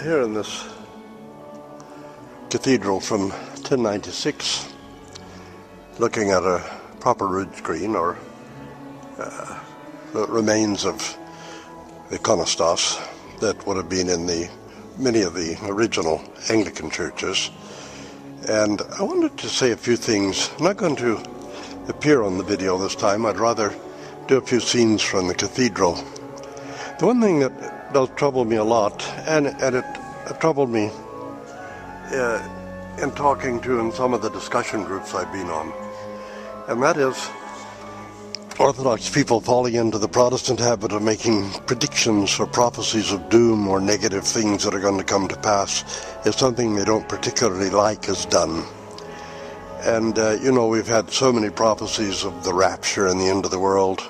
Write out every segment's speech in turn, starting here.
Here in this cathedral from 1096, looking at a proper rood screen, or the remains of the iconostas that would have been in many of the original Anglican churches. And I wanted to say a few things. I'm not going to appear on the video this time. I'd rather do a few scenes from the cathedral. The one thing that does trouble me a lot, and it troubled me in talking to in some of the discussion groups I've been on, and that is Orthodox people falling into the Protestant habit of making predictions or prophecies of doom or negative things that are going to come to pass if something they don't particularly like is done. And we've had so many prophecies of the rapture and the end of the world,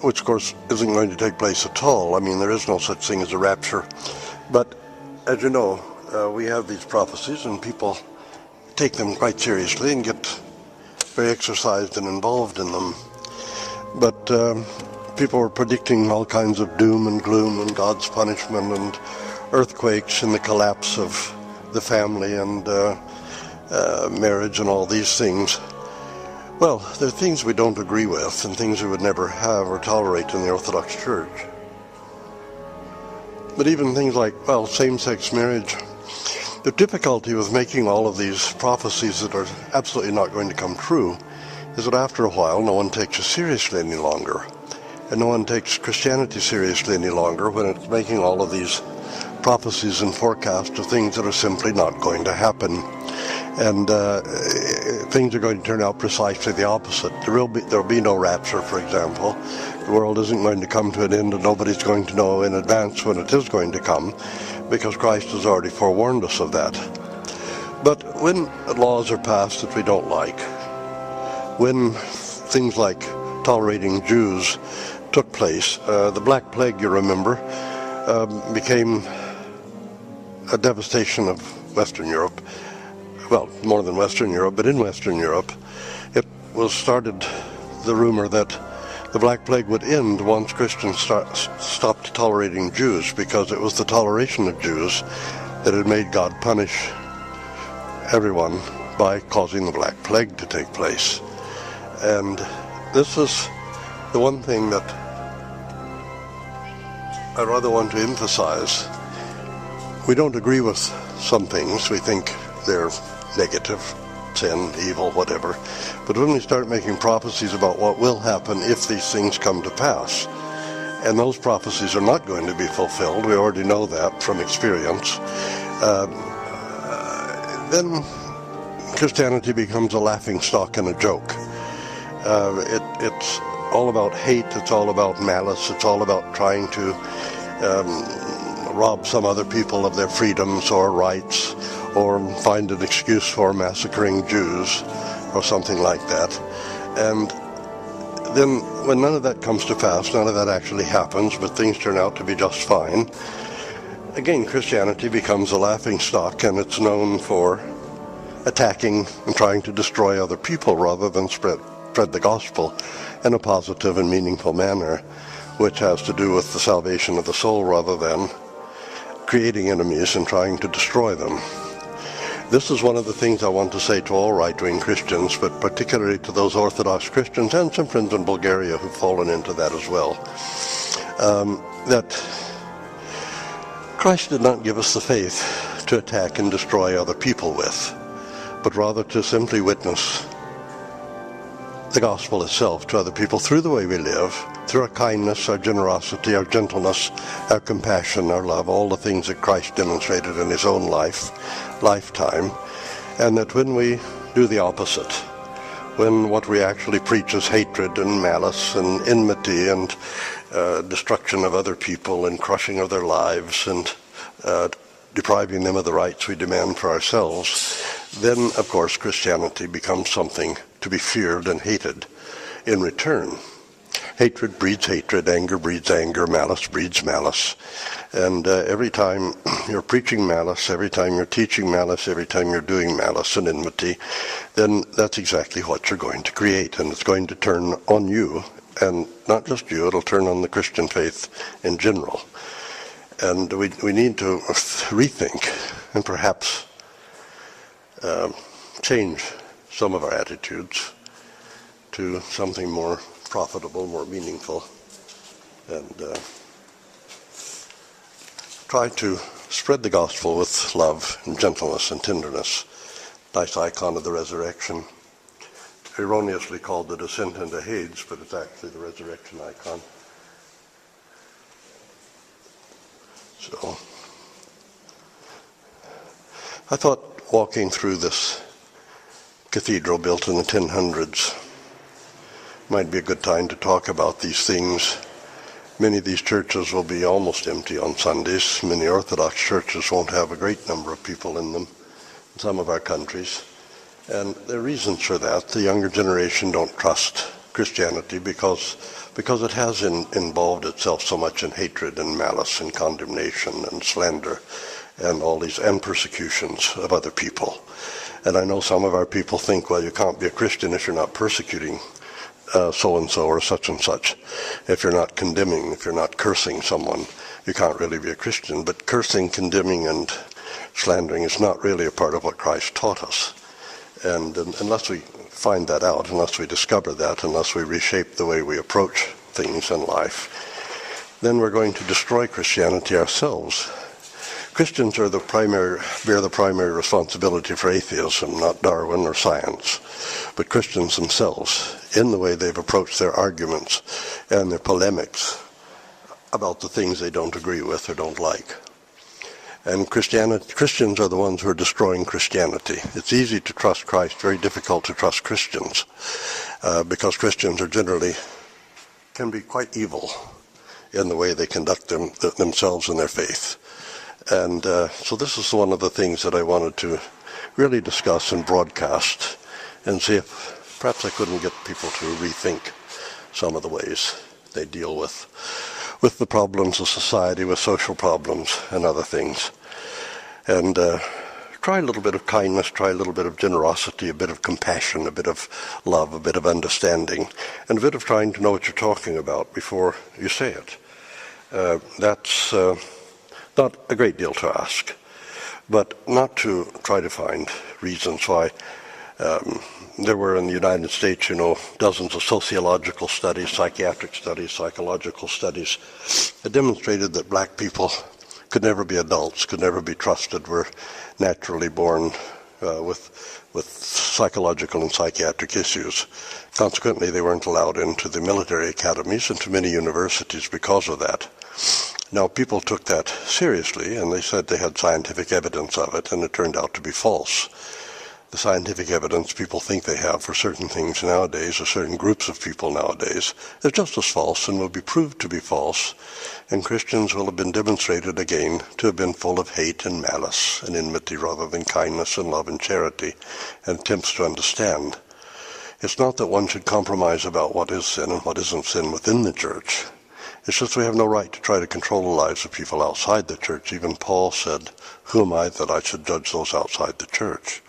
which of course isn't going to take place at all. I mean, there is no such thing as a rapture. But as you know, we have these prophecies, and people take them quite seriously and get very exercised and involved in them. But people were predicting all kinds of doom and gloom and God's punishment and earthquakes and the collapse of the family and marriage and all these things. Well, there are things we don't agree with and things we would never have or tolerate in the Orthodox Church. But even things like, same-sex marriage. The difficulty with making all of these prophecies that are absolutely not going to come true is that after a while no one takes it seriously any longer. And no one takes Christianity seriously any longer when it's making all of these prophecies and forecasts of things that are simply not going to happen. And things are going to turn out precisely the opposite. There will be no rapture, for example. The world isn't going to come to an end, and nobody's going to know in advance when it is going to come, because Christ has already forewarned us of that. But when laws are passed that we don't like, when things like tolerating Jews took place, the Black Plague, you remember, became a devastation of Western Europe. Well, more than Western Europe, but in Western Europe, it was started the rumor that the Black Plague would end once Christians stopped tolerating Jews, because it was the toleration of Jews that had made God punish everyone by causing the Black Plague to take place. And this is the one thing that I rather want to emphasize. We don't agree with some things. We think they're negative, sin, evil, whatever. But when we start making prophecies about what will happen if these things come to pass, and those prophecies are not going to be fulfilled, we already know that from experience, then Christianity becomes a laughingstock and a joke. It's all about hate, it's all about malice, it's all about trying to rob some other people of their freedoms or rights, or find an excuse for massacring Jews, or something like that. And then when none of that comes to pass, none of that actually happens, but things turn out to be just fine, again, Christianity becomes a laughingstock, and it's known for attacking and trying to destroy other people rather than spread the gospel in a positive and meaningful manner, which has to do with the salvation of the soul rather than creating enemies and trying to destroy them. This is one of the things I want to say to all right-wing Christians, but particularly to those Orthodox Christians and some friends in Bulgaria who've fallen into that as well, that Christ did not give us the faith to attack and destroy other people with, but rather to simply witness the gospel itself to other people through the way we live, through our kindness, our generosity, our gentleness, our compassion, our love, all the things that Christ demonstrated in his own lifetime, and that when we do the opposite, when what we actually preach is hatred and malice and enmity and destruction of other people and crushing of their lives and depriving them of the rights we demand for ourselves, then of course Christianity becomes something to be feared and hated in return. Hatred breeds hatred, anger breeds anger, malice breeds malice. And every time you're preaching malice, every time you're teaching malice, every time you're doing malice and enmity, then that's exactly what you're going to create. And it's going to turn on you, and not just you, it'll turn on the Christian faith in general. And we need to rethink and perhaps change some of our attitudes to something more profitable, more meaningful, and try to spread the gospel with love and gentleness and tenderness. Nice icon of the resurrection. Erroneously called the descent into Hades, but it's actually the resurrection icon. So, I thought walking through this cathedral built in the 1000s might be a good time to talk about these things. Many of these churches will be almost empty on Sundays. Many Orthodox churches won't have a great number of people in them in some of our countries. And there are reasons for that. The younger generation don't trust Christianity because it has involved itself so much in hatred and malice and condemnation and slander and all these and persecutions of other people. And I know some of our people think, well, you can't be a Christian if you're not persecuting so-and-so or such and such. If you're not condemning, if you're not cursing someone, you can't really be a Christian. But cursing, condemning, and slandering is not really a part of what Christ taught us. And unless we find that out, unless we discover that, unless we reshape the way we approach things in life, then we're going to destroy Christianity ourselves. Christians bear the primary responsibility for atheism, not Darwin or science, but Christians themselves, in the way they've approached their arguments and their polemics about the things they don't agree with or don't like. And Christians are the ones who are destroying Christianity. It's easy to trust Christ, very difficult to trust Christians, because Christians can be quite evil in the way they conduct themselves in their faith. And so this is one of the things that I wanted to really discuss and broadcast and see if perhaps I couldn't get people to rethink some of the ways they deal with the problems of society, with social problems and other things. And try a little bit of kindness, try a little bit of generosity, a bit of compassion, a bit of love, a bit of understanding, and a bit of trying to know what you're talking about before you say it. That's not a great deal to ask, but not to try to find reasons why. There were in the United States, dozens of sociological studies, psychiatric studies, psychological studies that demonstrated that black people could never be adults, could never be trusted, were naturally born with psychological and psychiatric issues. Consequently, they weren't allowed into the military academies and to many universities because of that. Now, people took that seriously, and they said they had scientific evidence of it, and it turned out to be false. The scientific evidence people think they have for certain things nowadays, or certain groups of people nowadays, is just as false and will be proved to be false, and Christians will have been demonstrated again to have been full of hate and malice and enmity rather than kindness and love and charity and attempts to understand. It's not that one should compromise about what is sin and what isn't sin within the church. It's just we have no right to try to control the lives of people outside the church. Even Paul said, "Who am I that I should judge those outside the church?"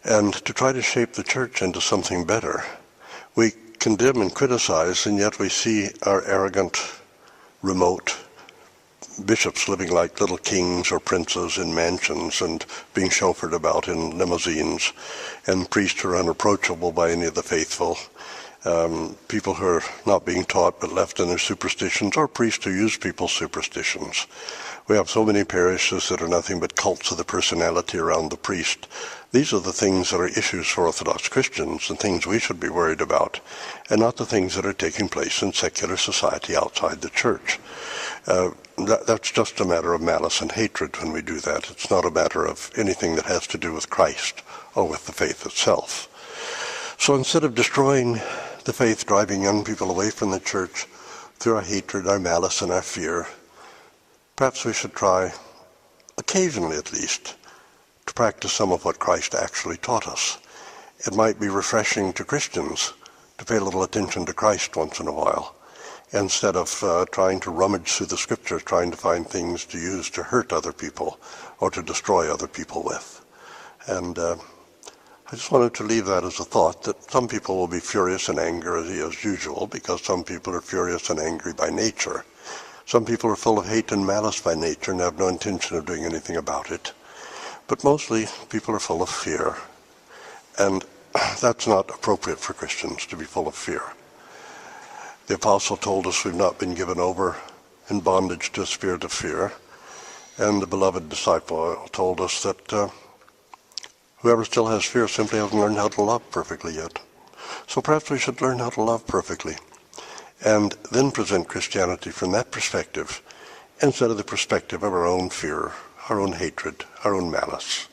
And to try to shape the church into something better. We condemn and criticize, and yet we see our arrogant, remote bishops living like little kings or princes in mansions and being chauffeured about in limousines, and priests who are unapproachable by any of the faithful. People who are not being taught but left in their superstitions, or priests who use people's superstitions. We have so many parishes that are nothing but cults of the personality around the priest. These are the things that are issues for Orthodox Christians and things we should be worried about, and not the things that are taking place in secular society outside the church. That's just a matter of malice and hatred when we do that. It's not a matter of anything that has to do with Christ or with the faith itself. So instead of destroying the faith, driving young people away from the church through our hatred, our malice, and our fear, perhaps we should try, occasionally at least, to practice some of what Christ actually taught us. It might be refreshing to Christians to pay a little attention to Christ once in a while, instead of trying to rummage through the scriptures, trying to find things to use to hurt other people or to destroy other people with. And I just wanted to leave that as a thought, that some people will be furious and angry as usual, because some people are furious and angry by nature. Some people are full of hate and malice by nature and have no intention of doing anything about it. But mostly people are full of fear. And that's not appropriate for Christians to be full of fear. The apostle told us we've not been given over in bondage to a spirit of fear. And the beloved disciple told us that whoever still has fear simply hasn't learned how to love perfectly yet. So perhaps we should learn how to love perfectly and then present Christianity from that perspective instead of the perspective of our own fear, our own hatred, our own malice,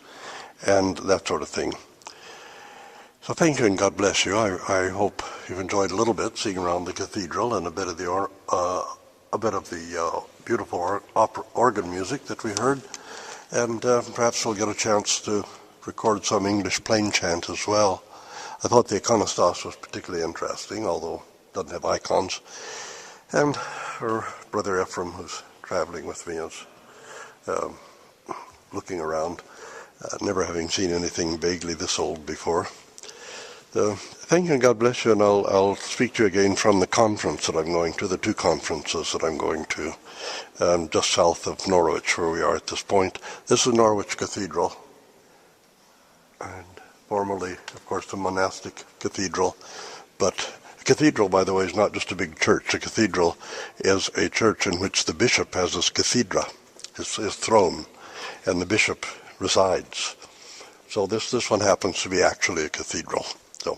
and that sort of thing. So thank you and God bless you. I hope you've enjoyed a little bit seeing around the cathedral and a bit of the beautiful organ music that we heard, and perhaps we'll get a chance to record some English plain chant as well. I thought the iconostas was particularly interesting, although it doesn't have icons. And our brother Ephraim, who's traveling with me, is looking around, never having seen anything vaguely this old before. Thank you and God bless you, and I'll speak to you again from the conference that I'm going to, the two conferences that I'm going to, just south of Norwich, where we are at this point. This is Norwich Cathedral, and formerly, of course, the monastic cathedral. But a cathedral, by the way, is not just a big church. A cathedral is a church in which the bishop has his cathedra, his throne, and the bishop resides. So this one happens to be actually a cathedral. So